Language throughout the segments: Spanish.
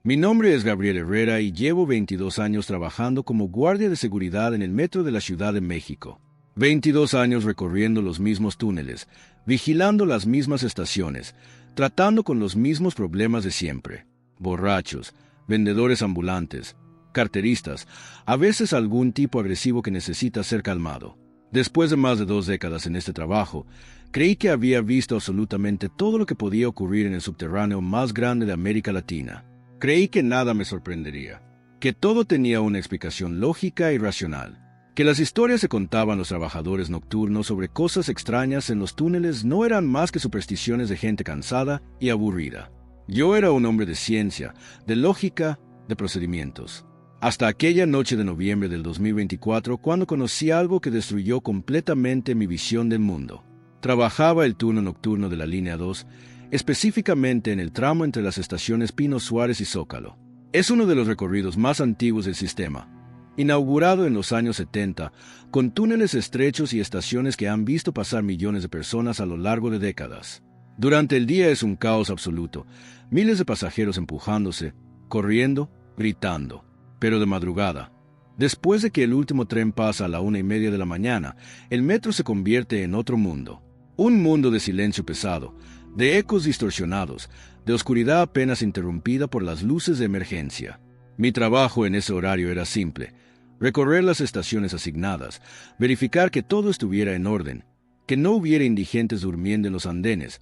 Mi nombre es Gabriel Herrera y llevo 22 años trabajando como guardia de seguridad en el metro de la Ciudad de México. 22 años recorriendo los mismos túneles, vigilando las mismas estaciones, tratando con los mismos problemas de siempre. Borrachos, vendedores ambulantes, carteristas, a veces algún tipo agresivo que necesita ser calmado. Después de más de 2 décadas en este trabajo, creí que había visto absolutamente todo lo que podía ocurrir en el subterráneo más grande de América Latina. Creí que nada me sorprendería, que todo tenía una explicación lógica y racional, que las historias que contaban los trabajadores nocturnos sobre cosas extrañas en los túneles no eran más que supersticiones de gente cansada y aburrida. Yo era un hombre de ciencia, de lógica, de procedimientos. Hasta aquella noche de noviembre del 2024, cuando conocí algo que destruyó completamente mi visión del mundo. Trabajaba el turno nocturno de la Línea 2, específicamente en el tramo entre las estaciones Pino Suárez y Zócalo. Es uno de los recorridos más antiguos del sistema, inaugurado en los años 70, con túneles estrechos y estaciones que han visto pasar millones de personas a lo largo de décadas. Durante el día es un caos absoluto, miles de pasajeros empujándose, corriendo, gritando. Pero de madrugada, después de que el último tren pasa a la 1:30 de la mañana, el metro se convierte en otro mundo. Un mundo de silencio pesado, de ecos distorsionados, de oscuridad apenas interrumpida por las luces de emergencia. Mi trabajo en ese horario era simple: recorrer las estaciones asignadas, verificar que todo estuviera en orden, que no hubiera indigentes durmiendo en los andenes,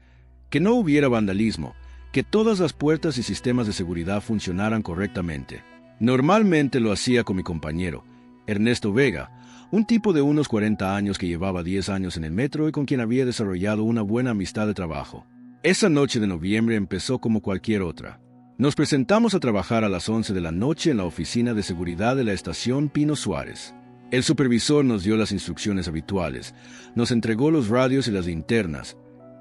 que no hubiera vandalismo, que todas las puertas y sistemas de seguridad funcionaran correctamente. Normalmente lo hacía con mi compañero, Ernesto Vega, un tipo de unos 40 años que llevaba 10 años en el metro y con quien había desarrollado una buena amistad de trabajo. Esa noche de noviembre empezó como cualquier otra. Nos presentamos a trabajar a las 11 de la noche en la oficina de seguridad de la estación Pino Suárez. El supervisor nos dio las instrucciones habituales, nos entregó los radios y las linternas,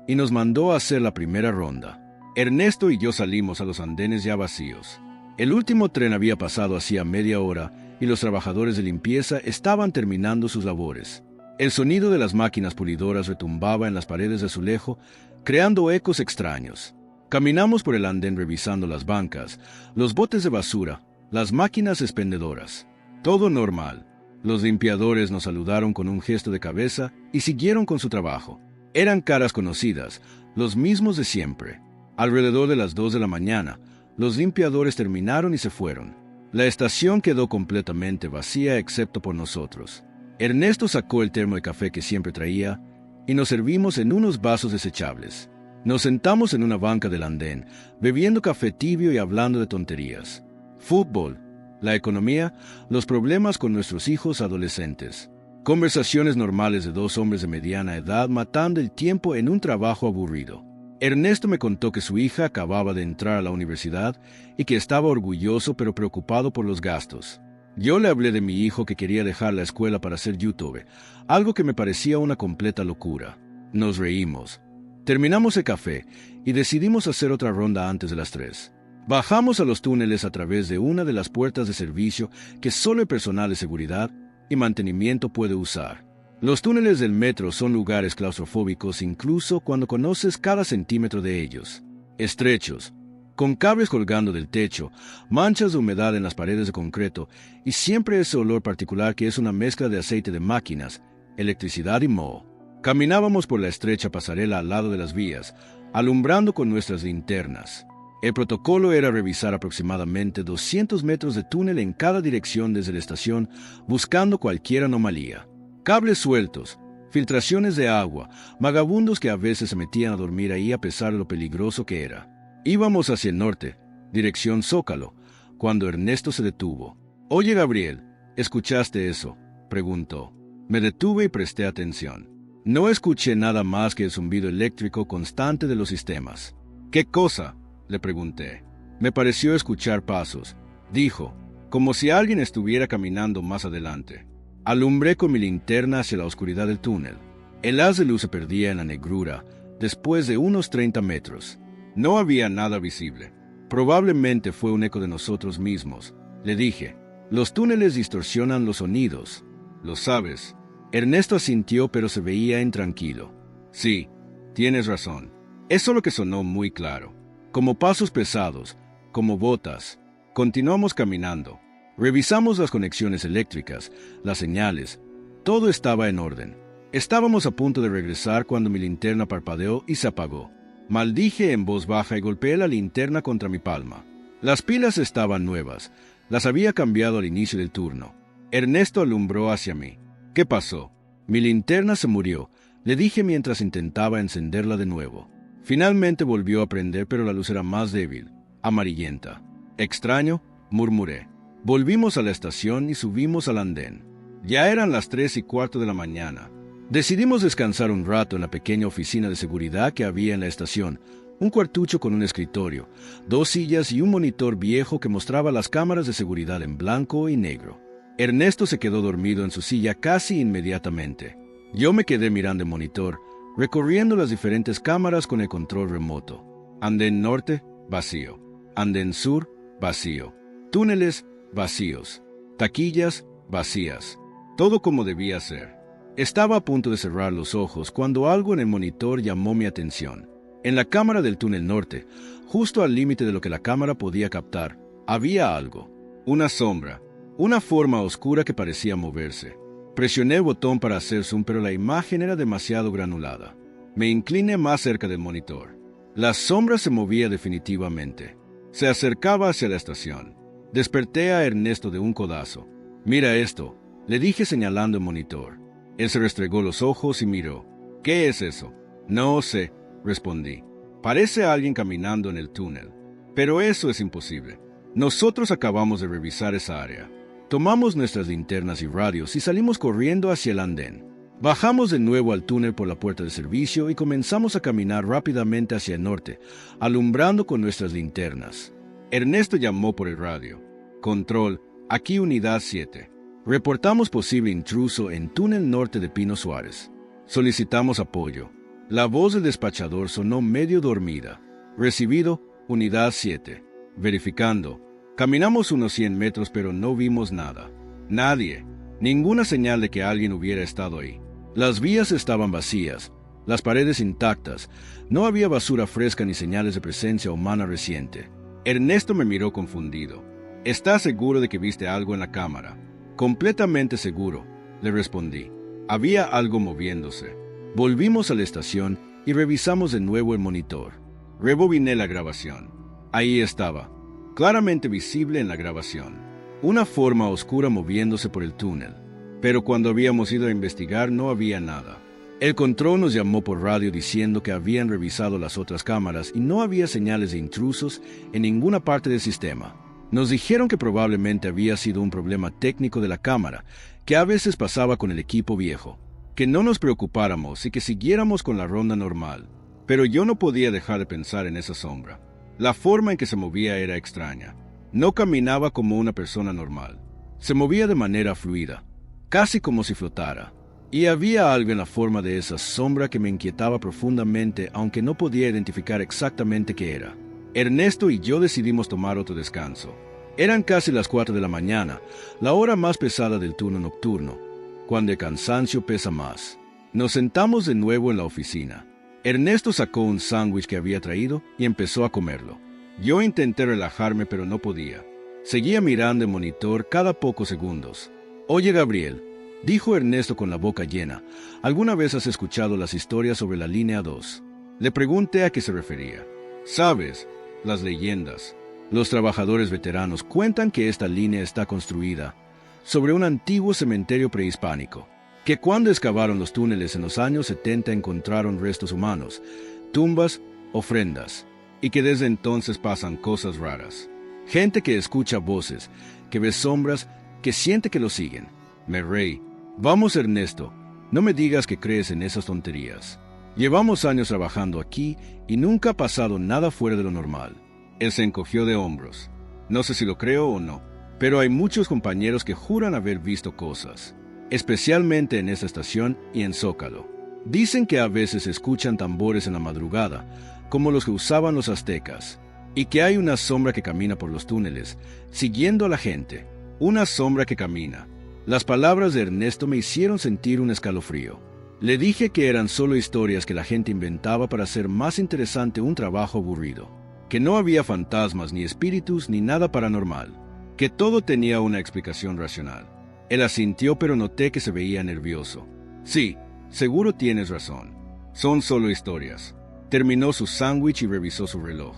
y nos mandó a hacer la primera ronda. Ernesto y yo salimos a los andenes ya vacíos. El último tren había pasado hacía media hora y los trabajadores de limpieza estaban terminando sus labores. El sonido de las máquinas pulidoras retumbaba en las paredes de azulejo, creando ecos extraños. Caminamos por el andén revisando las bancas, los botes de basura, las máquinas expendedoras. Todo normal. Los limpiadores nos saludaron con un gesto de cabeza y siguieron con su trabajo. Eran caras conocidas, los mismos de siempre. Alrededor de las 2 de la mañana, los limpiadores terminaron y se fueron. La estación quedó completamente vacía excepto por nosotros. Ernesto sacó el termo de café que siempre traía y nos servimos en unos vasos desechables. Nos sentamos en una banca del andén, bebiendo café tibio y hablando de tonterías. Fútbol, la economía, los problemas con nuestros hijos adolescentes. Conversaciones normales de 2 hombres de mediana edad matando el tiempo en un trabajo aburrido. Ernesto me contó que su hija acababa de entrar a la universidad y que estaba orgulloso pero preocupado por los gastos. Yo le hablé de mi hijo que quería dejar la escuela para ser youtuber, algo que me parecía una completa locura. Nos reímos. Terminamos el café y decidimos hacer otra ronda antes de las 3. Bajamos a los túneles a través de una de las puertas de servicio que solo el personal de seguridad y mantenimiento puede usar. Los túneles del metro son lugares claustrofóbicos incluso cuando conoces cada centímetro de ellos. Estrechos, con cables colgando del techo, manchas de humedad en las paredes de concreto y siempre ese olor particular que es una mezcla de aceite de máquinas, electricidad y moho. Caminábamos por la estrecha pasarela al lado de las vías, alumbrando con nuestras linternas. El protocolo era revisar aproximadamente 200 metros de túnel en cada dirección desde la estación, buscando cualquier anomalía. Cables sueltos, filtraciones de agua, vagabundos que a veces se metían a dormir ahí a pesar de lo peligroso que era. Íbamos hacia el norte, dirección Zócalo, cuando Ernesto se detuvo. «Oye, Gabriel, ¿escuchaste eso?», preguntó. Me detuve y presté atención. No escuché nada más que el zumbido eléctrico constante de los sistemas. «¿Qué cosa?», le pregunté. Me pareció escuchar pasos, dijo, como si alguien estuviera caminando más adelante. Alumbré con mi linterna hacia la oscuridad del túnel. El haz de luz se perdía en la negrura después de unos 30 metros. No había nada visible. Probablemente fue un eco de nosotros mismos. Le dije, los túneles distorsionan los sonidos. ¿Lo sabes? Ernesto asintió, pero se veía intranquilo. Sí, tienes razón. Es solo que sonó muy claro. Como pasos pesados, como botas. Continuamos caminando. Revisamos las conexiones eléctricas, las señales. Todo estaba en orden. Estábamos a punto de regresar cuando mi linterna parpadeó y se apagó. Maldije en voz baja y golpeé la linterna contra mi palma. Las pilas estaban nuevas. Las había cambiado al inicio del turno. Ernesto alumbró hacia mí. ¿Qué pasó? Mi linterna se murió, le dije mientras intentaba encenderla de nuevo. Finalmente volvió a prender, pero la luz era más débil, amarillenta. Extraño, murmuré. Volvimos a la estación y subimos al andén. Ya eran las 3:15 de la mañana. Decidimos descansar un rato en la pequeña oficina de seguridad que había en la estación, un cuartucho con un escritorio, 2 sillas y un monitor viejo que mostraba las cámaras de seguridad en blanco y negro. Ernesto se quedó dormido en su silla casi inmediatamente. Yo me quedé mirando el monitor, recorriendo las diferentes cámaras con el control remoto. Andén norte, vacío. Andén sur, vacío. Túneles, vacíos. Taquillas, vacías. Todo como debía ser. Estaba a punto de cerrar los ojos cuando algo en el monitor llamó mi atención. En la cámara del túnel norte, justo al límite de lo que la cámara podía captar, había algo. Una sombra. Una forma oscura que parecía moverse. Presioné el botón para hacer zoom, pero la imagen era demasiado granulada. Me incliné más cerca del monitor. La sombra se movía definitivamente. Se acercaba hacia la estación. Desperté a Ernesto de un codazo. «Mira esto», le dije señalando el monitor. Él se restregó los ojos y miró. «¿Qué es eso?» «No sé», respondí. «Parece alguien caminando en el túnel. Pero eso es imposible. Nosotros acabamos de revisar esa área». Tomamos nuestras linternas y radios y salimos corriendo hacia el andén. Bajamos de nuevo al túnel por la puerta de servicio y comenzamos a caminar rápidamente hacia el norte, alumbrando con nuestras linternas. Ernesto llamó por el radio. «Control, aquí unidad 7. Reportamos posible intruso en túnel norte de Pino Suárez. Solicitamos apoyo». La voz del despachador sonó medio dormida. «Recibido, unidad 7. Verificando». Caminamos unos 100 metros, pero no vimos nada. Nadie. Ninguna señal de que alguien hubiera estado ahí. Las vías estaban vacías, las paredes intactas. No había basura fresca ni señales de presencia humana reciente. Ernesto me miró confundido. «¿Estás seguro de que viste algo en la cámara?» «Completamente seguro», le respondí. Había algo moviéndose. Volvimos a la estación y revisamos de nuevo el monitor. Rebobiné la grabación. Ahí estaba, claramente visible en la grabación, una forma oscura moviéndose por el túnel. Pero cuando habíamos ido a investigar no había nada. El control nos llamó por radio diciendo que habían revisado las otras cámaras y no había señales de intrusos en ninguna parte del sistema. Nos dijeron que probablemente había sido un problema técnico de la cámara, que a veces pasaba con el equipo viejo, que no nos preocupáramos y que siguiéramos con la ronda normal. Pero yo no podía dejar de pensar en esa sombra. La forma en que se movía era extraña. No caminaba como una persona normal. Se movía de manera fluida, casi como si flotara. Y había algo en la forma de esa sombra que me inquietaba profundamente, aunque no podía identificar exactamente qué era. Ernesto y yo decidimos tomar otro descanso. Eran casi las 4 de la mañana, la hora más pesada del turno nocturno, cuando el cansancio pesa más. Nos sentamos de nuevo en la oficina. Ernesto sacó un sándwich que había traído y empezó a comerlo. Yo intenté relajarme, pero no podía. Seguía mirando el monitor cada pocos segundos. «Oye, Gabriel», dijo Ernesto con la boca llena, «¿alguna vez has escuchado las historias sobre la línea 2? Le pregunté a qué se refería. «Sabes, las leyendas. Los trabajadores veteranos cuentan que esta línea está construida sobre un antiguo cementerio prehispánico, que cuando excavaron los túneles en los años 70 encontraron restos humanos, tumbas, ofrendas, y que desde entonces pasan cosas raras. Gente que escucha voces, que ve sombras, que siente que lo siguen». Me reí. «Vamos, Ernesto, no me digas que crees en esas tonterías. Llevamos años trabajando aquí y nunca ha pasado nada fuera de lo normal». Él se encogió de hombros. «No sé si lo creo o no, pero hay muchos compañeros que juran haber visto cosas, especialmente en esta estación y en Zócalo. Dicen que a veces escuchan tambores en la madrugada, como los que usaban los aztecas, y que hay una sombra que camina por los túneles, siguiendo a la gente. Una sombra que camina». Las palabras de Ernesto me hicieron sentir un escalofrío. Le dije que eran solo historias que la gente inventaba para hacer más interesante un trabajo aburrido. que no había fantasmas ni espíritus ni nada paranormal, que todo tenía una explicación racional. Él asintió, pero noté que se veía nervioso. Sí, seguro tienes razón. Son solo historias. Terminó su sándwich y revisó su reloj.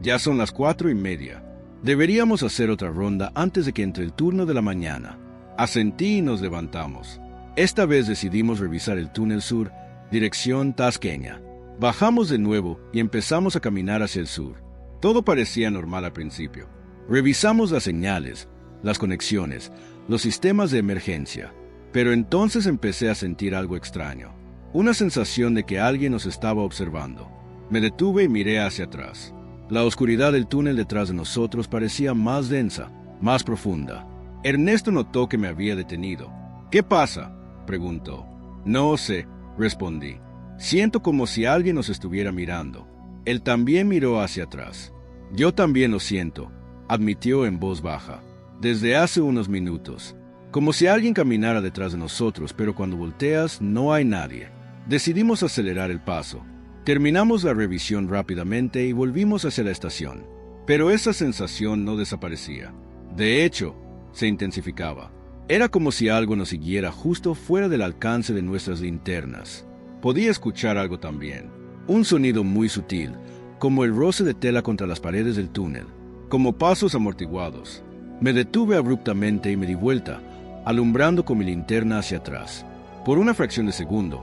Ya son las 4:30. Deberíamos hacer otra ronda antes de que entre el turno de la mañana. Asentí y nos levantamos. Esta vez decidimos revisar el túnel sur, dirección Tasqueña. Bajamos de nuevo y empezamos a caminar hacia el sur. Todo parecía normal al principio. Revisamos las señales, las conexiones, los sistemas de emergencia. Pero entonces empecé a sentir algo extraño. Una sensación de que alguien nos estaba observando. Me detuve y miré hacia atrás. La oscuridad del túnel detrás de nosotros parecía más densa, más profunda. Ernesto notó que me había detenido. «¿Qué pasa?», preguntó. «No sé», respondí. «Siento como si alguien nos estuviera mirando». Él también miró hacia atrás. «Yo también lo siento», admitió en voz baja. «Desde hace unos minutos. Como si alguien caminara detrás de nosotros, pero cuando volteas no hay nadie». Decidimos acelerar el paso. Terminamos la revisión rápidamente y volvimos hacia la estación. Pero esa sensación no desaparecía. De hecho, se intensificaba. Era como si algo nos siguiera justo fuera del alcance de nuestras linternas. Podía escuchar algo también. Un sonido muy sutil, como el roce de tela contra las paredes del túnel, como pasos amortiguados. Me detuve abruptamente y me di vuelta, alumbrando con mi linterna hacia atrás. Por una fracción de segundo,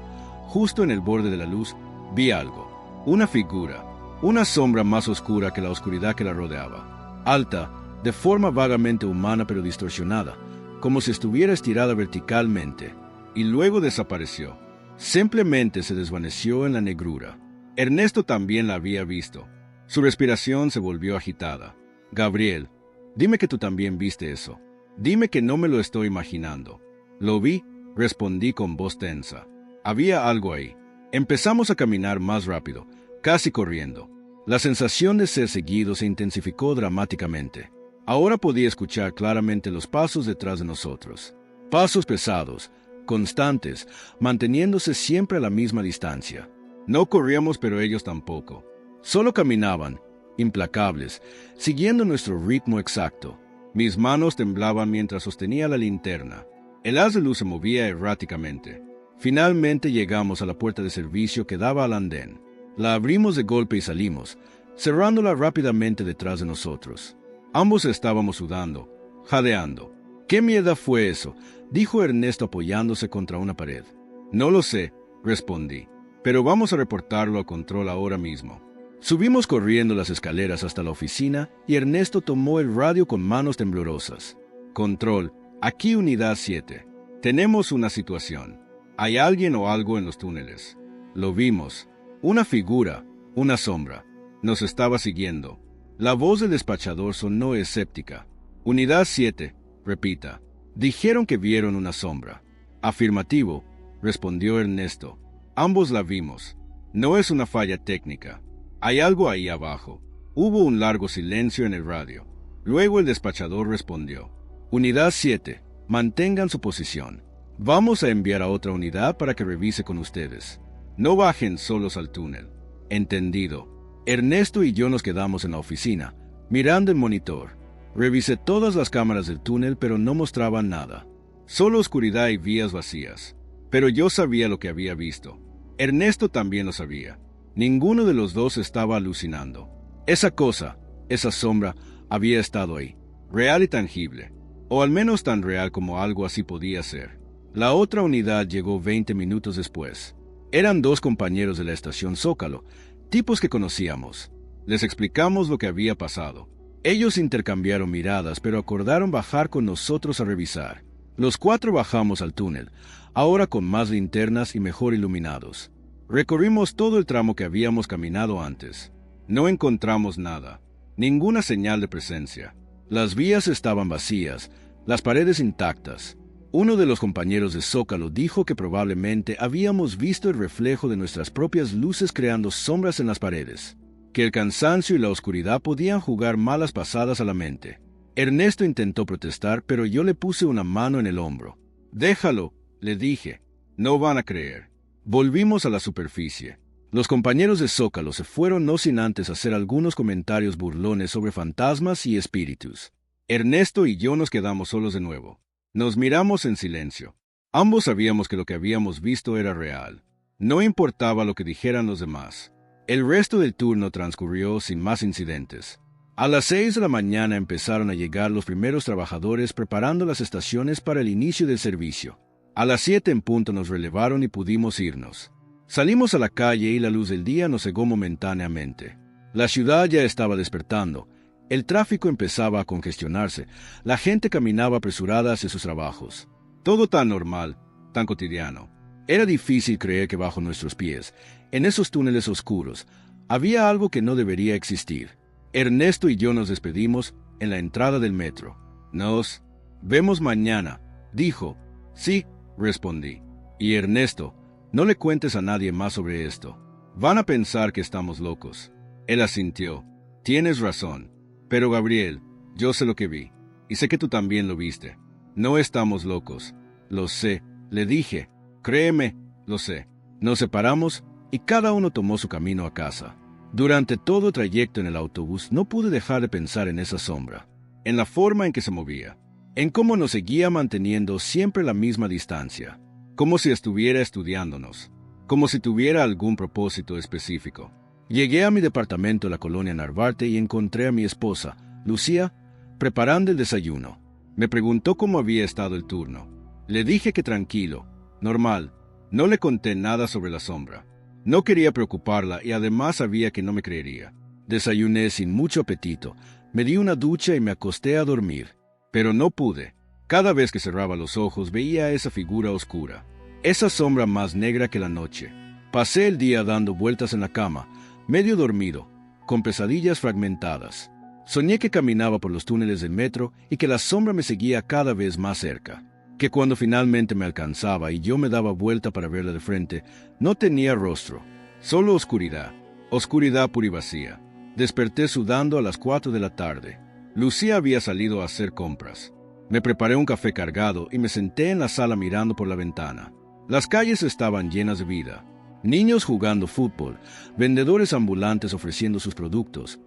justo en el borde de la luz, vi algo. Una figura, una sombra más oscura que la oscuridad que la rodeaba. Alta, de forma vagamente humana pero distorsionada, como si estuviera estirada verticalmente, y luego desapareció. Simplemente se desvaneció en la negrura. Ernesto también la había visto. Su respiración se volvió agitada. «Gabriel, dime que tú también viste eso. Dime que no me lo estoy imaginando». «Lo vi», respondí con voz tensa. Había algo ahí. Empezamos a caminar más rápido, casi corriendo. La sensación de ser seguido se intensificó dramáticamente. Ahora podía escuchar claramente los pasos detrás de nosotros. Pasos pesados, constantes, manteniéndose siempre a la misma distancia. No corríamos, pero ellos tampoco. Solo caminaban, implacables, siguiendo nuestro ritmo exacto. Mis manos temblaban mientras sostenía la linterna. El haz de luz se movía erráticamente. Finalmente llegamos a la puerta de servicio que daba al andén. La abrimos de golpe y salimos, cerrándola rápidamente detrás de nosotros. Ambos estábamos sudando, jadeando. «¿Qué mierda fue eso?», dijo Ernesto apoyándose contra una pared. «No lo sé», respondí, «pero vamos a reportarlo a control ahora mismo». Subimos corriendo las escaleras hasta la oficina y Ernesto tomó el radio con manos temblorosas. «Control, aquí unidad 7. Tenemos una situación. Hay alguien o algo en los túneles». Lo vimos. Una figura, una sombra. Nos estaba siguiendo. La voz del despachador sonó escéptica. «Unidad 7, repita. Dijeron que vieron una sombra». «Afirmativo», respondió Ernesto. «Ambos la vimos. No es una falla técnica. Hay algo ahí abajo». Hubo un largo silencio en el radio. Luego el despachador respondió. «Unidad 7, mantengan su posición. Vamos a enviar a otra unidad para que revise con ustedes. No bajen solos al túnel». «Entendido». Ernesto y yo nos quedamos en la oficina, mirando el monitor. Revisé todas las cámaras del túnel, pero no mostraban nada. Solo oscuridad y vías vacías. Pero yo sabía lo que había visto. Ernesto también lo sabía. Ninguno de los dos estaba alucinando. Esa cosa, esa sombra, había estado ahí, real y tangible. O al menos tan real como algo así podía ser. La otra unidad llegó 20 minutos después. Eran 2 compañeros de la estación Zócalo, tipos que conocíamos. Les explicamos lo que había pasado. Ellos intercambiaron miradas, pero acordaron bajar con nosotros a revisar. Los 4 bajamos al túnel, ahora con más linternas y mejor iluminados. Recorrimos todo el tramo que habíamos caminado antes. No encontramos nada, ninguna señal de presencia. Las vías estaban vacías, las paredes intactas. Uno de los compañeros de Zócalo dijo que probablemente habíamos visto el reflejo de nuestras propias luces creando sombras en las paredes, que el cansancio y la oscuridad podían jugar malas pasadas a la mente. Ernesto intentó protestar, pero yo le puse una mano en el hombro. «Déjalo», le dije. «No van a creer». Volvimos a la superficie. Los compañeros de Zócalo se fueron no sin antes hacer algunos comentarios burlones sobre fantasmas y espíritus. Ernesto y yo nos quedamos solos de nuevo. Nos miramos en silencio. Ambos sabíamos que lo que habíamos visto era real. No importaba lo que dijeran los demás. El resto del turno transcurrió sin más incidentes. A las 6 de la mañana empezaron a llegar los primeros trabajadores preparando las estaciones para el inicio del servicio. A las 7 en punto nos relevaron y pudimos irnos. Salimos a la calle y la luz del día nos cegó momentáneamente. La ciudad ya estaba despertando. El tráfico empezaba a congestionarse. La gente caminaba apresurada hacia sus trabajos. Todo tan normal, tan cotidiano. Era difícil creer que bajo nuestros pies, en esos túneles oscuros, había algo que no debería existir. Ernesto y yo nos despedimos en la entrada del metro. Nos vemos mañana, dijo. Sí, respondí. Y Ernesto, no le cuentes a nadie más sobre esto. Van a pensar que estamos locos. Él asintió. Tienes razón. Pero Gabriel, yo sé lo que vi. Y sé que tú también lo viste. No estamos locos. Lo sé, le dije. Créeme, lo sé. Nos separamos y cada uno tomó su camino a casa. Durante todo el trayecto en el autobús no pude dejar de pensar en esa sombra, en la forma en que se movía, en cómo nos seguía manteniendo siempre la misma distancia, como si estuviera estudiándonos, como si tuviera algún propósito específico. Llegué a mi departamento en la colonia Narvarte y encontré a mi esposa, Lucía, preparando el desayuno. Me preguntó cómo había estado el turno. Le dije que tranquilo, normal. No le conté nada sobre la sombra. No quería preocuparla y además sabía que no me creería. Desayuné sin mucho apetito, me di una ducha y me acosté a dormir. Pero no pude. Cada vez que cerraba los ojos veía esa figura oscura, esa sombra más negra que la noche. Pasé el día dando vueltas en la cama, medio dormido, con pesadillas fragmentadas. Soñé que caminaba por los túneles del metro y que la sombra me seguía cada vez más cerca. Que cuando finalmente me alcanzaba y yo me daba vuelta para verla de frente, no tenía rostro, solo oscuridad, oscuridad pura y vacía. Desperté sudando a las 4 de la tarde. Lucía había salido a hacer compras. Me preparé un café cargado y me senté en la sala mirando por la ventana. Las calles estaban llenas de vida. Niños jugando fútbol, vendedores ambulantes ofreciendo sus productos,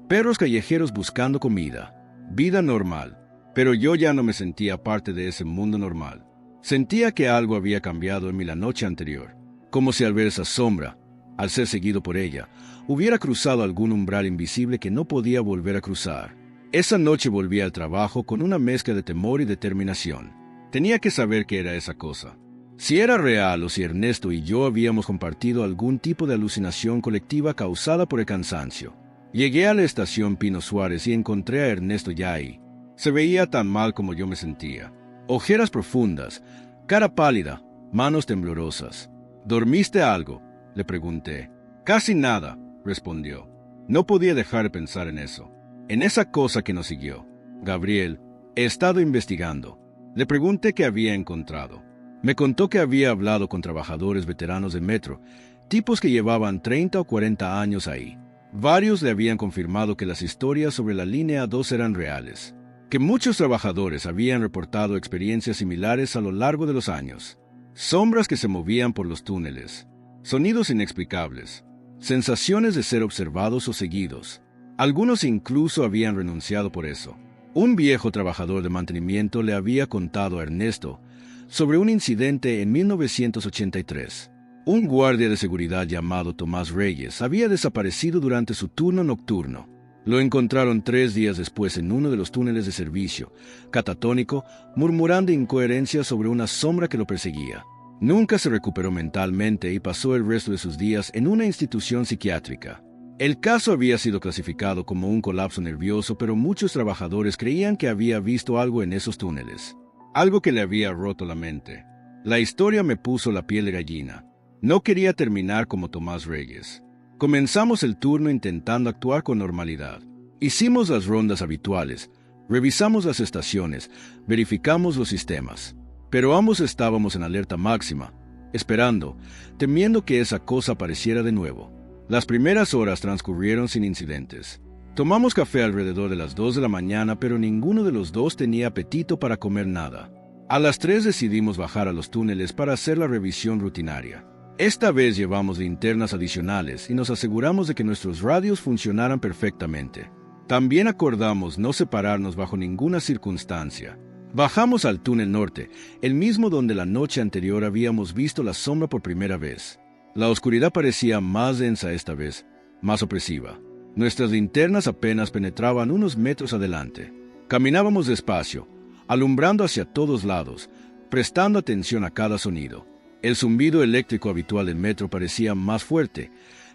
perros callejeros buscando comida. Vida normal. Pero yo ya no me sentía parte de ese mundo normal. Sentía que algo había cambiado en mí la noche anterior, como si al ver esa sombra, al ser seguido por ella, hubiera cruzado algún umbral invisible que no podía volver a cruzar. Esa noche volví al trabajo con una mezcla de temor y determinación. Tenía que saber qué era esa cosa. Si era real o si Ernesto y yo habíamos compartido algún tipo de alucinación colectiva causada por el cansancio. Llegué a la estación Pino Suárez y encontré a Ernesto ya ahí. Se veía tan mal como yo me sentía. Ojeras profundas, cara pálida, manos temblorosas. ¿Dormiste algo?, le pregunté. Casi nada, respondió. No podía dejar de pensar en eso, en esa cosa que nos siguió. Gabriel, he estado investigando. Le pregunté qué había encontrado. Me contó que había hablado con trabajadores veteranos del metro, tipos que llevaban 30 o 40 años ahí. Varios le habían confirmado que las historias sobre la línea 2 eran reales, que muchos trabajadores habían reportado experiencias similares a lo largo de los años. Sombras que se movían por los túneles, sonidos inexplicables, sensaciones de ser observados o seguidos. Algunos incluso habían renunciado por eso. Un viejo trabajador de mantenimiento le había contado a Ernesto sobre un incidente en 1983. Un guardia de seguridad llamado Tomás Reyes había desaparecido durante su turno nocturno. Lo encontraron 3 días después en uno de los túneles de servicio, catatónico, murmurando incoherencias sobre una sombra que lo perseguía. Nunca se recuperó mentalmente y pasó el resto de sus días en una institución psiquiátrica. El caso había sido clasificado como un colapso nervioso, pero muchos trabajadores creían que había visto algo en esos túneles, algo que le había roto la mente. La historia me puso la piel de gallina. No quería terminar como Tomás Reyes. Comenzamos el turno intentando actuar con normalidad. Hicimos las rondas habituales, revisamos las estaciones, verificamos los sistemas. Pero ambos estábamos en alerta máxima, esperando, temiendo que esa cosa apareciera de nuevo. Las primeras horas transcurrieron sin incidentes. Tomamos café alrededor de las 2 de la mañana, pero ninguno de los dos tenía apetito para comer nada. A las 3 decidimos bajar a los túneles para hacer la revisión rutinaria. Esta vez llevamos linternas adicionales y nos aseguramos de que nuestros radios funcionaran perfectamente. También acordamos no separarnos bajo ninguna circunstancia. Bajamos al túnel norte, el mismo donde la noche anterior habíamos visto la sombra por primera vez. La oscuridad parecía más densa esta vez, más opresiva. Nuestras linternas apenas penetraban unos metros adelante. Caminábamos despacio, alumbrando hacia todos lados, prestando atención a cada sonido. El zumbido eléctrico habitual del metro parecía más fuerte,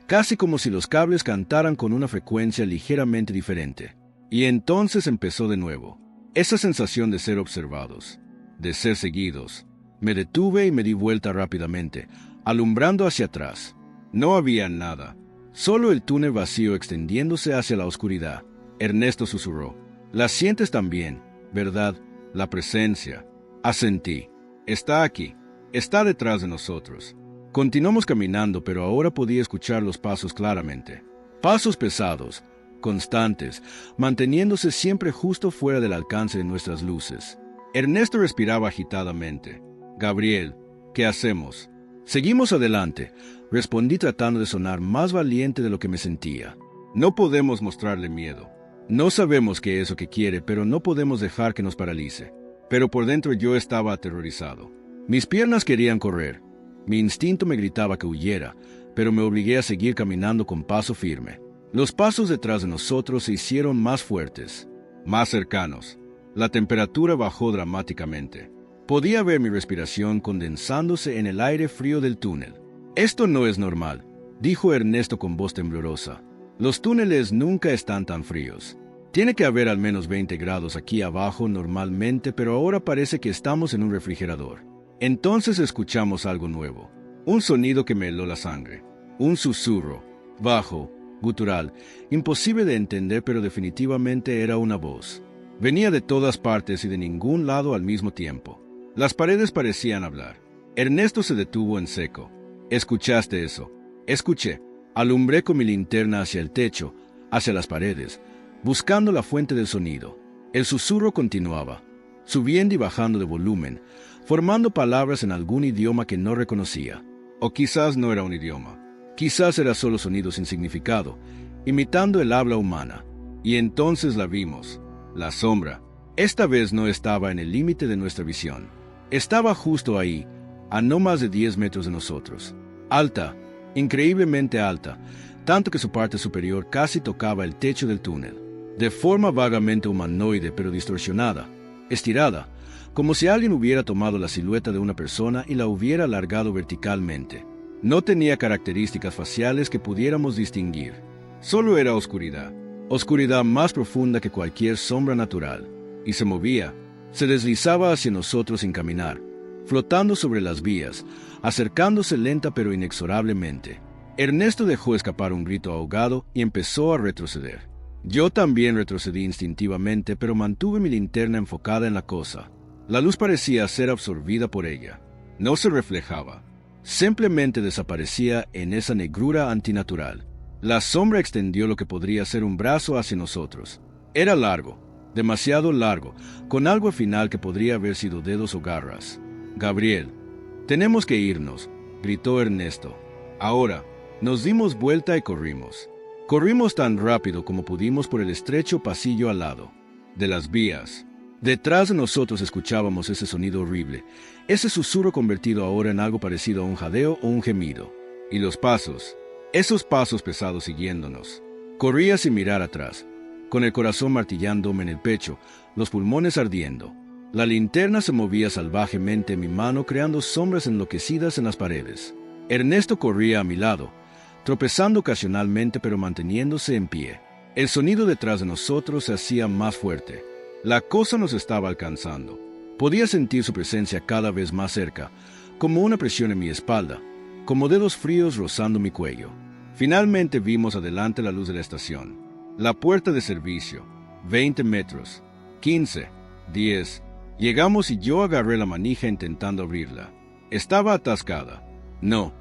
casi como si los cables cantaran con una frecuencia ligeramente diferente. Y entonces empezó de nuevo, esa sensación de ser observados, de ser seguidos. Me detuve y me di vuelta rápidamente, alumbrando hacia atrás. No había nada, solo el túnel vacío extendiéndose hacia la oscuridad. Ernesto susurró: «La sientes también, ¿verdad? La presencia». Asentí. «Está aquí. Está detrás de nosotros». Continuamos caminando, pero ahora podía escuchar los pasos claramente. Pasos pesados, constantes, manteniéndose siempre justo fuera del alcance de nuestras luces. Ernesto respiraba agitadamente. «Gabriel, ¿qué hacemos?» «Seguimos adelante», respondí tratando de sonar más valiente de lo que me sentía. «No podemos mostrarle miedo. No sabemos qué es lo que quiere, pero no podemos dejar que nos paralice». Pero por dentro yo estaba aterrorizado. Mis piernas querían correr. Mi instinto me gritaba que huyera, pero me obligué a seguir caminando con paso firme. Los pasos detrás de nosotros se hicieron más fuertes, más cercanos. La temperatura bajó dramáticamente. Podía ver mi respiración condensándose en el aire frío del túnel. «Esto no es normal», dijo Ernesto con voz temblorosa. «Los túneles nunca están tan fríos. Tiene que haber al menos 20 grados aquí abajo normalmente, pero ahora parece que estamos en un refrigerador». Entonces escuchamos algo nuevo, un sonido que me heló la sangre, un susurro, bajo, gutural, imposible de entender, pero definitivamente era una voz. Venía de todas partes y de ningún lado al mismo tiempo. Las paredes parecían hablar. Ernesto se detuvo en seco. «¿Escuchaste eso?» «Escuché». Alumbré con mi linterna hacia el techo, hacia las paredes, buscando la fuente del sonido. El susurro continuaba, subiendo y bajando de volumen, formando palabras en algún idioma que no reconocía. O quizás no era un idioma. Quizás era solo sonido sin significado, imitando el habla humana. Y entonces la vimos. La sombra. Esta vez no estaba en el límite de nuestra visión. Estaba justo ahí, a no más de 10 metros de nosotros. Alta, increíblemente alta, tanto que su parte superior casi tocaba el techo del túnel. De forma vagamente humanoide pero distorsionada, estirada, como si alguien hubiera tomado la silueta de una persona y la hubiera alargado verticalmente. No tenía características faciales que pudiéramos distinguir. Solo era oscuridad. Oscuridad más profunda que cualquier sombra natural. Y se movía, se deslizaba hacia nosotros sin caminar, flotando sobre las vías, acercándose lenta pero inexorablemente. Ernesto dejó escapar un grito ahogado y empezó a retroceder. Yo también retrocedí instintivamente, pero mantuve mi linterna enfocada en la cosa. La luz parecía ser absorbida por ella. No se reflejaba. Simplemente desaparecía en esa negrura antinatural. La sombra extendió lo que podría ser un brazo hacia nosotros. Era largo, demasiado largo, con algo al final que podría haber sido dedos o garras. «Gabriel, tenemos que irnos», gritó Ernesto. «Ahora». Nos dimos vuelta y corrimos. Corrimos tan rápido como pudimos por el estrecho pasillo al lado de las vías. Detrás de nosotros escuchábamos ese sonido horrible, ese susurro convertido ahora en algo parecido a un jadeo o un gemido. Y los pasos, esos pasos pesados siguiéndonos. Corría sin mirar atrás, con el corazón martillándome en el pecho, los pulmones ardiendo. La linterna se movía salvajemente en mi mano, creando sombras enloquecidas en las paredes. Ernesto corría a mi lado, tropezando ocasionalmente pero manteniéndose en pie. El sonido detrás de nosotros se hacía más fuerte. La cosa nos estaba alcanzando. Podía sentir su presencia cada vez más cerca, como una presión en mi espalda, como dedos fríos rozando mi cuello. Finalmente vimos adelante la luz de la estación. La puerta de servicio. 20 metros. 15. 10. Llegamos y yo agarré la manija intentando abrirla. Estaba atascada. No,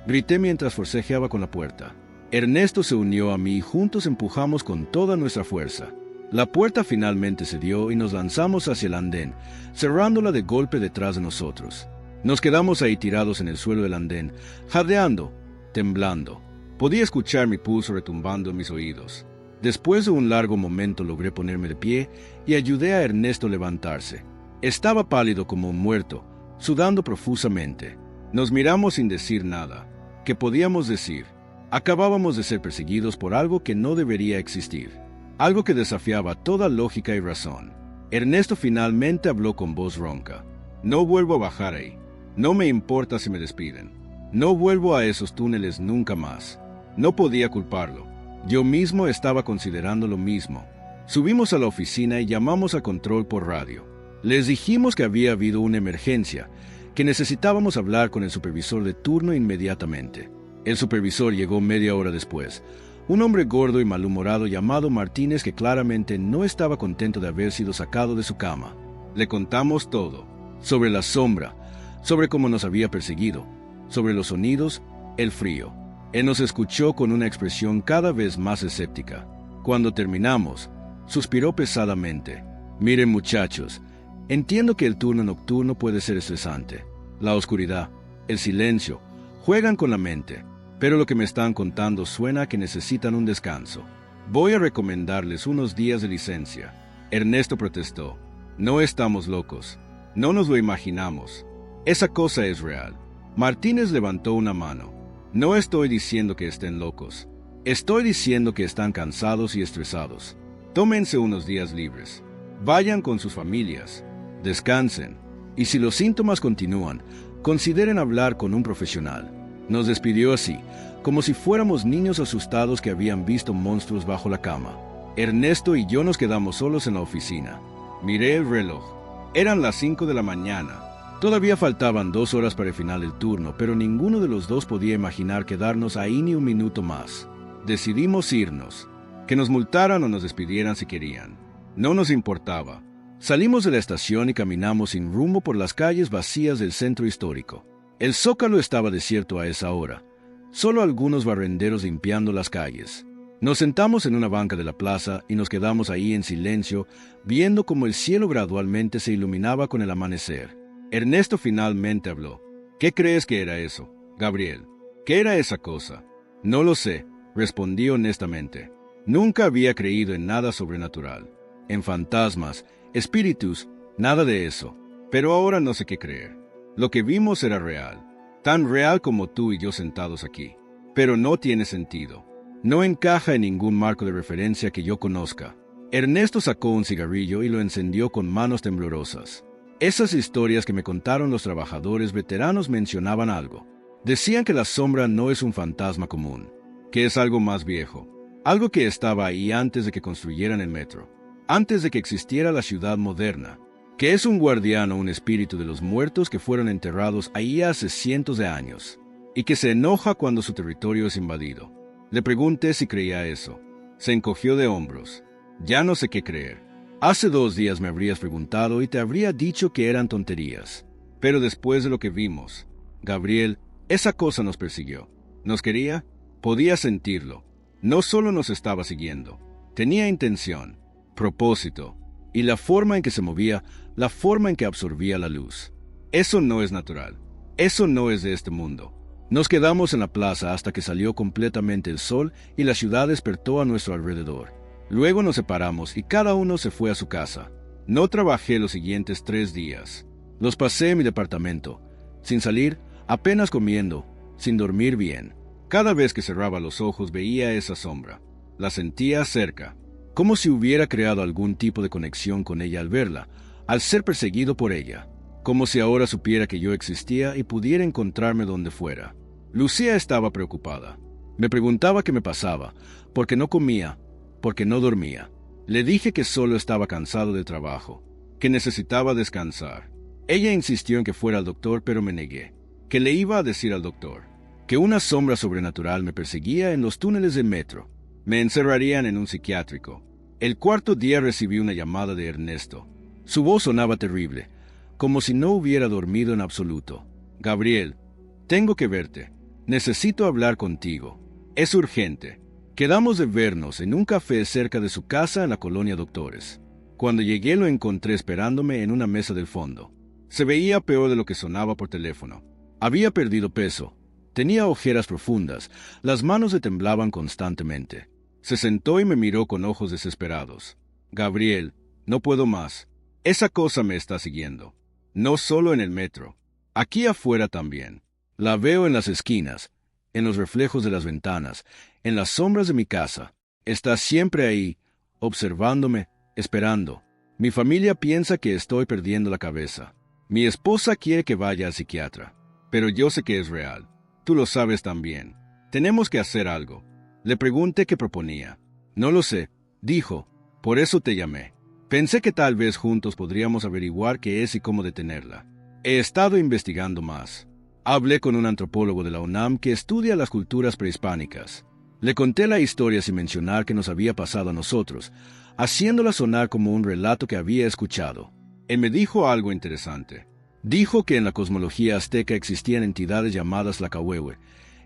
grité mientras forcejeaba con la puerta. Ernesto se unió a mí y juntos empujamos con toda nuestra fuerza. La puerta finalmente cedió y nos lanzamos hacia el andén, cerrándola de golpe detrás de nosotros. Nos quedamos ahí tirados en el suelo del andén, jadeando, temblando. Podía escuchar mi pulso retumbando en mis oídos. Después de un largo momento logré ponerme de pie y ayudé a Ernesto a levantarse. Estaba pálido como un muerto, sudando profusamente. Nos miramos sin decir nada. ¿Qué podíamos decir? Acabábamos de ser perseguidos por algo que no debería existir. Algo que desafiaba toda lógica y razón. Ernesto finalmente habló con voz ronca. No vuelvo a bajar ahí. No me importa si me despiden. No vuelvo a esos túneles nunca más. No podía culparlo. Yo mismo estaba considerando lo mismo. Subimos a la oficina y llamamos a control por radio. Les dijimos que había habido una emergencia, que necesitábamos hablar con el supervisor de turno inmediatamente. El supervisor llegó media hora después. Un hombre gordo y malhumorado llamado Martínez que claramente no estaba contento de haber sido sacado de su cama. Le contamos todo. Sobre la sombra, sobre cómo nos había perseguido, sobre los sonidos, el frío. Él nos escuchó con una expresión cada vez más escéptica. Cuando terminamos, suspiró pesadamente. Miren muchachos, entiendo que el turno nocturno puede ser estresante. La oscuridad, el silencio, juegan con la mente, pero lo que me están contando suena a que necesitan un descanso. Voy a recomendarles unos días de licencia. Ernesto protestó. No estamos locos. No nos lo imaginamos. Esa cosa es real. Martínez levantó una mano. No estoy diciendo que estén locos. Estoy diciendo que están cansados y estresados. Tómense unos días libres. Vayan con sus familias. Descansen. Y si los síntomas continúan, consideren hablar con un profesional. Nos despidió así, como si fuéramos niños asustados que habían visto monstruos bajo la cama. Ernesto y yo nos quedamos solos en la oficina. Miré el reloj. Eran las 5 de la mañana. Todavía faltaban 2 horas para el final del turno, pero ninguno de los dos podía imaginar quedarnos ahí ni un minuto más. Decidimos irnos. Que nos multaran o nos despidieran si querían. No nos importaba. Salimos de la estación y caminamos sin rumbo por las calles vacías del centro histórico. El Zócalo estaba desierto a esa hora. Solo algunos barrenderos limpiando las calles. Nos sentamos en una banca de la plaza y nos quedamos ahí en silencio, viendo cómo el cielo gradualmente se iluminaba con el amanecer. Ernesto finalmente habló. ¿Qué crees que era eso, Gabriel? ¿Qué era esa cosa? No lo sé, respondí honestamente. Nunca había creído en nada sobrenatural. En fantasmas, espíritus, nada de eso. Pero ahora no sé qué creer. Lo que vimos era real. Tan real como tú y yo sentados aquí. Pero no tiene sentido. No encaja en ningún marco de referencia que yo conozca. Ernesto sacó un cigarrillo y lo encendió con manos temblorosas. Esas historias que me contaron los trabajadores veteranos mencionaban algo. Decían que la sombra no es un fantasma común, que es algo más viejo, algo que estaba ahí antes de que construyeran el metro, antes de que existiera la ciudad moderna, que es un guardián o un espíritu de los muertos que fueron enterrados ahí hace cientos de años, y que se enoja cuando su territorio es invadido. Le pregunté si creía eso. Se encogió de hombros. Ya no sé qué creer. Hace 2 días me habrías preguntado y te habría dicho que eran tonterías. Pero después de lo que vimos, Gabriel, esa cosa nos persiguió. ¿Nos quería? Podía sentirlo. No solo nos estaba siguiendo. Tenía intención, propósito, y la forma en que se movía, la forma en que absorbía la luz. Eso no es natural. Eso no es de este mundo. Nos quedamos en la plaza hasta que salió completamente el sol y la ciudad despertó a nuestro alrededor. Luego nos separamos y cada uno se fue a su casa. No trabajé los siguientes 3 días. Los pasé en mi departamento, sin salir, apenas comiendo, sin dormir bien. Cada vez que cerraba los ojos veía esa sombra. La sentía cerca, como si hubiera creado algún tipo de conexión con ella al verla, al ser perseguido por ella. Como si ahora supiera que yo existía y pudiera encontrarme donde fuera. Lucía estaba preocupada. Me preguntaba qué me pasaba, porque no comía, porque no dormía. Le dije que solo estaba cansado del trabajo, que necesitaba descansar. Ella insistió en que fuera al doctor, pero me negué. Que le iba a decir al doctor que una sombra sobrenatural me perseguía en los túneles del metro. Me encerrarían en un psiquiátrico. El 4.º día recibí una llamada de Ernesto. Su voz sonaba terrible, como si no hubiera dormido en absoluto. Gabriel, tengo que verte. Necesito hablar contigo. Es urgente. Quedamos de vernos en un café cerca de su casa en la colonia Doctores. Cuando llegué lo encontré esperándome en una mesa del fondo. Se veía peor de lo que sonaba por teléfono. Había perdido peso. Tenía ojeras profundas. Las manos le temblaban constantemente. Se sentó y me miró con ojos desesperados. Gabriel, no puedo más. Esa cosa me está siguiendo. No solo en el metro. Aquí afuera también. La veo en las esquinas, en los reflejos de las ventanas, en las sombras de mi casa. Está siempre ahí, observándome, esperando. Mi familia piensa que estoy perdiendo la cabeza. Mi esposa quiere que vaya al psiquiatra. Pero yo sé que es real. Tú lo sabes también. Tenemos que hacer algo. Le pregunté qué proponía. No lo sé, dijo. Por eso te llamé. Pensé que tal vez juntos podríamos averiguar qué es y cómo detenerla. He estado investigando más. Hablé con un antropólogo de la UNAM que estudia las culturas prehispánicas. Le conté la historia sin mencionar que nos había pasado a nosotros, haciéndola sonar como un relato que había escuchado. Él me dijo algo interesante. Dijo que en la cosmología azteca existían entidades llamadas Lacahuehue,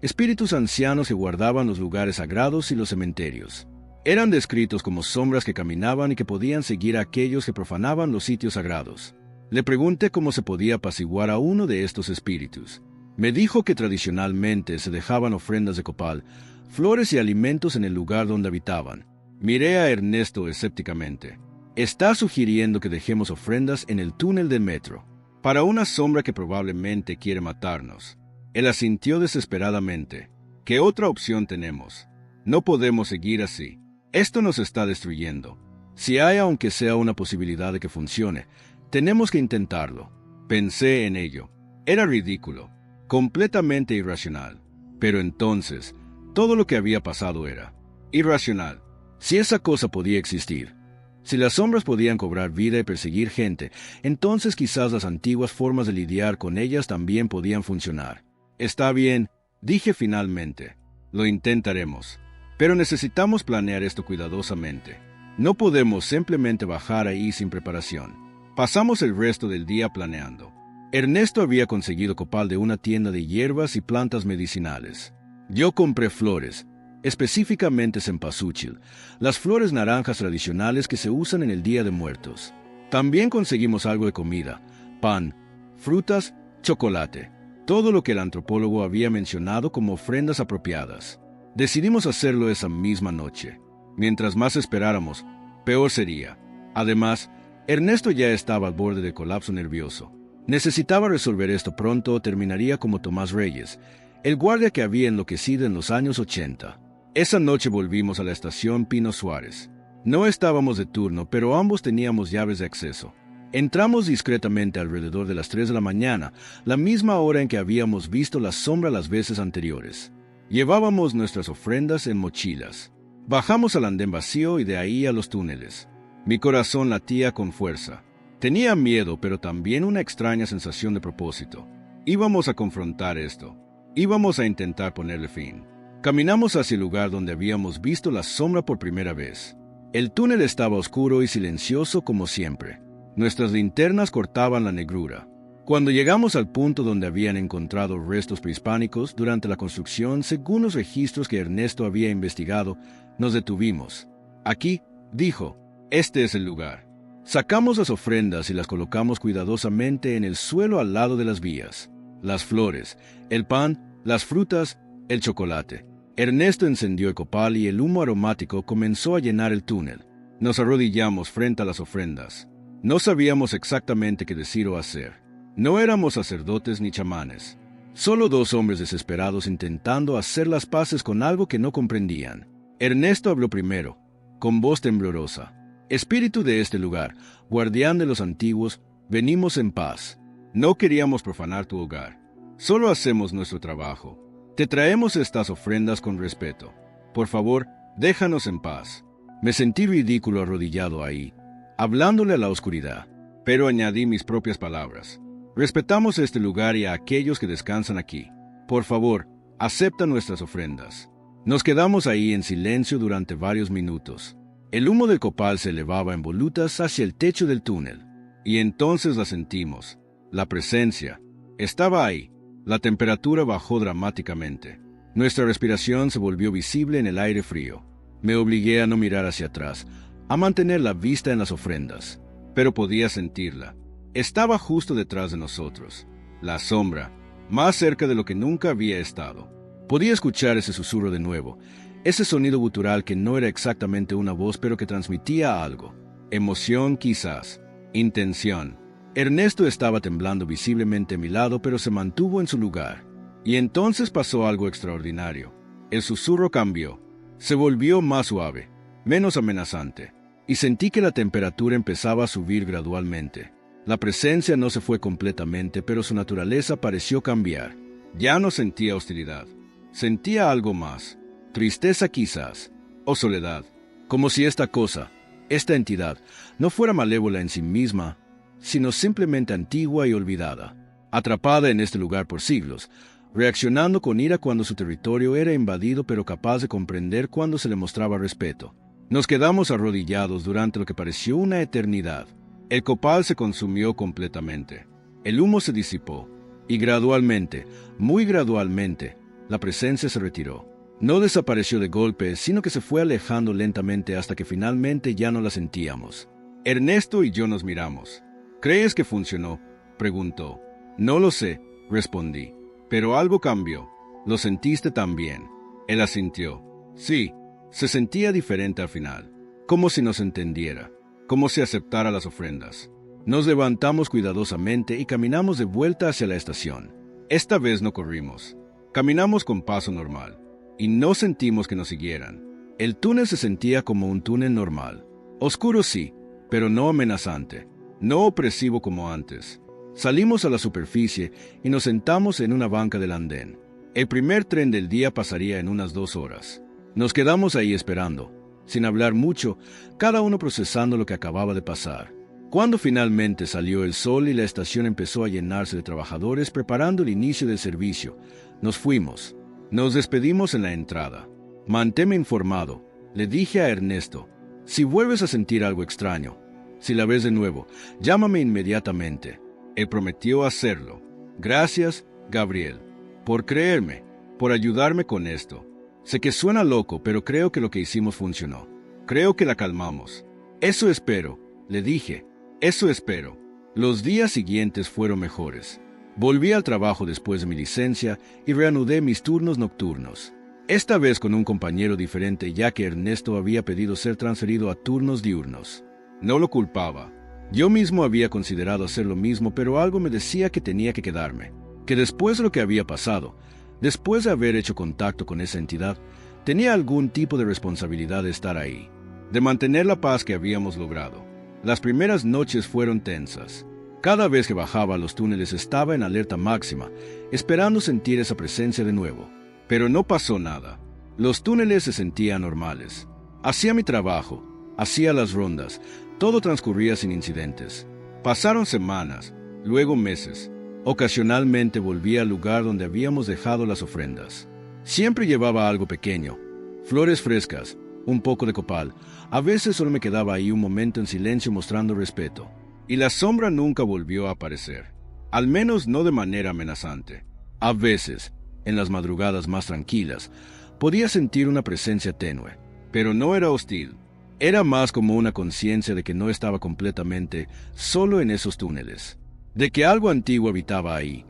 espíritus ancianos que guardaban los lugares sagrados y los cementerios. Eran descritos como sombras que caminaban y que podían seguir a aquellos que profanaban los sitios sagrados. Le pregunté cómo se podía apaciguar a uno de estos espíritus. Me dijo que tradicionalmente se dejaban ofrendas de copal, flores y alimentos en el lugar donde habitaban. Miré a Ernesto escépticamente. Está sugiriendo que dejemos ofrendas en el túnel del metro, para una sombra que probablemente quiere matarnos. Él asintió desesperadamente. ¿Qué otra opción tenemos? No podemos seguir así. Esto nos está destruyendo. Si hay aunque sea una posibilidad de que funcione, tenemos que intentarlo. Pensé en ello. Era ridículo, completamente irracional. Pero entonces, todo lo que había pasado era irracional. Si esa cosa podía existir, si las sombras podían cobrar vida y perseguir gente, entonces quizás las antiguas formas de lidiar con ellas también podían funcionar. Está bien, dije finalmente. Lo intentaremos. Pero necesitamos planear esto cuidadosamente. No podemos simplemente bajar ahí sin preparación. Pasamos el resto del día planeando. Ernesto había conseguido copal de una tienda de hierbas y plantas medicinales. Yo compré flores, específicamente cempasúchil, las flores naranjas tradicionales que se usan en el Día de Muertos. También conseguimos algo de comida, pan, frutas, chocolate, todo lo que el antropólogo había mencionado como ofrendas apropiadas. Decidimos hacerlo esa misma noche. Mientras más esperáramos, peor sería. Además, Ernesto ya estaba al borde del colapso nervioso. Necesitaba resolver esto pronto o terminaría como Tomás Reyes, el guardia que había enloquecido en los años 80. Esa noche volvimos a la estación Pino Suárez. No estábamos de turno, pero ambos teníamos llaves de acceso. Entramos discretamente alrededor de las 3 de la mañana, la misma hora en que habíamos visto la sombra las veces anteriores. Llevábamos nuestras ofrendas en mochilas. Bajamos al andén vacío y de ahí a los túneles. Mi corazón latía con fuerza. Tenía miedo, pero también una extraña sensación de propósito. Íbamos a confrontar esto. Íbamos a intentar ponerle fin. Caminamos hacia el lugar donde habíamos visto la sombra por primera vez. El túnel estaba oscuro y silencioso como siempre. Nuestras linternas cortaban la negrura. Cuando llegamos al punto donde habían encontrado restos prehispánicos durante la construcción, según los registros que Ernesto había investigado, nos detuvimos. Aquí, dijo, este es el lugar. Sacamos las ofrendas y las colocamos cuidadosamente en el suelo al lado de las vías. Las flores, el pan, las frutas, el chocolate. Ernesto encendió el copal y el humo aromático comenzó a llenar el túnel. Nos arrodillamos frente a las ofrendas. No sabíamos exactamente qué decir o hacer. No éramos sacerdotes ni chamanes. Solo dos hombres desesperados intentando hacer las paces con algo que no comprendían. Ernesto habló primero, con voz temblorosa. Espíritu de este lugar, guardián de los antiguos, venimos en paz. No queríamos profanar tu hogar. Solo hacemos nuestro trabajo. Te traemos estas ofrendas con respeto. Por favor, déjanos en paz. Me sentí ridículo arrodillado ahí, hablándole a la oscuridad, pero añadí mis propias palabras. Respetamos este lugar y a aquellos que descansan aquí. Por favor, acepta nuestras ofrendas. Nos quedamos ahí en silencio durante varios minutos. El humo del copal se elevaba en volutas hacia el techo del túnel. Y entonces la sentimos. La presencia. Estaba ahí. La temperatura bajó dramáticamente. Nuestra respiración se volvió visible en el aire frío. Me obligué a no mirar hacia atrás, a mantener la vista en las ofrendas. Pero podía sentirla. Estaba justo detrás de nosotros. La sombra, más cerca de lo que nunca había estado. Podía escuchar ese susurro de nuevo, ese sonido gutural que no era exactamente una voz, pero que transmitía algo. Emoción quizás. Intención. Ernesto estaba temblando visiblemente a mi lado, pero se mantuvo en su lugar. Y entonces pasó algo extraordinario. El susurro cambió. Se volvió más suave, menos amenazante. Y sentí que la temperatura empezaba a subir gradualmente. La presencia no se fue completamente, pero su naturaleza pareció cambiar. Ya no sentía hostilidad. Sentía algo más. Tristeza quizás. O soledad. Como si esta cosa, esta entidad, no fuera malévola en sí misma, sino simplemente antigua y olvidada, atrapada en este lugar por siglos, reaccionando con ira cuando su territorio era invadido, pero capaz de comprender cuando se le mostraba respeto. Nos quedamos arrodillados durante lo que pareció una eternidad. El copal se consumió completamente. El humo se disipó, y gradualmente, muy gradualmente, la presencia se retiró. No desapareció de golpe, sino que se fue alejando lentamente hasta que finalmente ya no la sentíamos. Ernesto y yo nos miramos. ¿Crees que funcionó?, preguntó. No lo sé, respondí. Pero algo cambió. ¿Lo sentiste también? Él asintió. Sí, se sentía diferente al final. Como si nos entendiera. Como si aceptara las ofrendas. Nos levantamos cuidadosamente y caminamos de vuelta hacia la estación. Esta vez no corrimos. Caminamos con paso normal. Y no sentimos que nos siguieran. El túnel se sentía como un túnel normal. Oscuro sí, pero no amenazante. No opresivo como antes. Salimos a la superficie y nos sentamos en una banca del andén. El primer tren del día pasaría en unas 2 horas. Nos quedamos ahí esperando, sin hablar mucho, cada uno procesando lo que acababa de pasar. Cuando finalmente salió el sol y la estación empezó a llenarse de trabajadores preparando el inicio del servicio, nos fuimos. Nos despedimos en la entrada. Manténme informado, le dije a Ernesto. Si vuelves a sentir algo extraño, si la ves de nuevo, llámame inmediatamente. Él prometió hacerlo. Gracias, Gabriel, por creerme, por ayudarme con esto. Sé que suena loco, pero creo que lo que hicimos funcionó. Creo que la calmamos. Eso espero, le dije. Eso espero. Los días siguientes fueron mejores. Volví al trabajo después de mi licencia y reanudé mis turnos nocturnos. Esta vez con un compañero diferente, ya que Ernesto había pedido ser transferido a turnos diurnos. No lo culpaba. Yo mismo había considerado hacer lo mismo, pero algo me decía que tenía que quedarme. Que después de lo que había pasado, después de haber hecho contacto con esa entidad, tenía algún tipo de responsabilidad de estar ahí, de mantener la paz que habíamos logrado. Las primeras noches fueron tensas. Cada vez que bajaba a los túneles estaba en alerta máxima, esperando sentir esa presencia de nuevo. Pero no pasó nada. Los túneles se sentían normales. Hacía mi trabajo, hacía las rondas, todo transcurría sin incidentes. Pasaron semanas, luego meses. Ocasionalmente volvía al lugar donde habíamos dejado las ofrendas. Siempre llevaba algo pequeño, flores frescas, un poco de copal. A veces solo me quedaba ahí un momento en silencio mostrando respeto. Y la sombra nunca volvió a aparecer, al menos no de manera amenazante. A veces, en las madrugadas más tranquilas, podía sentir una presencia tenue, pero no era hostil. Era más como una conciencia de que no estaba completamente solo en esos túneles, de que algo antiguo habitaba ahí,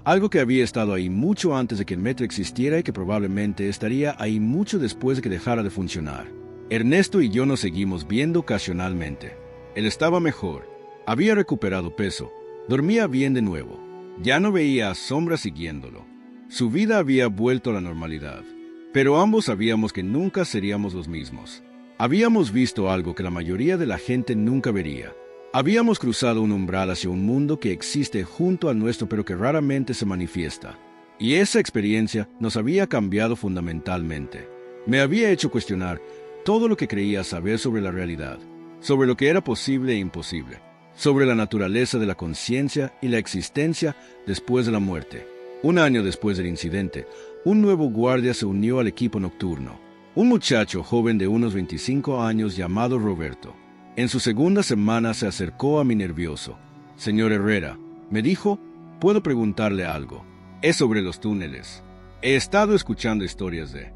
algo que había estado ahí mucho antes de que el metro existiera y que probablemente estaría ahí mucho después de que dejara de funcionar. Ernesto y yo nos seguimos viendo ocasionalmente. Él estaba mejor. Había recuperado peso, dormía bien de nuevo, ya no veía a sombra siguiéndolo. Su vida había vuelto a la normalidad, pero ambos sabíamos que nunca seríamos los mismos. Habíamos visto algo que la mayoría de la gente nunca vería. Habíamos cruzado un umbral hacia un mundo que existe junto al nuestro pero que raramente se manifiesta. Y esa experiencia nos había cambiado fundamentalmente. Me había hecho cuestionar todo lo que creía saber sobre la realidad, sobre lo que era posible e imposible, sobre la naturaleza de la conciencia y la existencia después de la muerte. Un año después del incidente, un nuevo guardia se unió al equipo nocturno. Un muchacho joven de unos 25 años llamado Roberto. En su segunda semana se acercó a mí nervioso. Señor Herrera, me dijo, ¿puedo preguntarle algo? Es sobre los túneles. He estado escuchando historias de...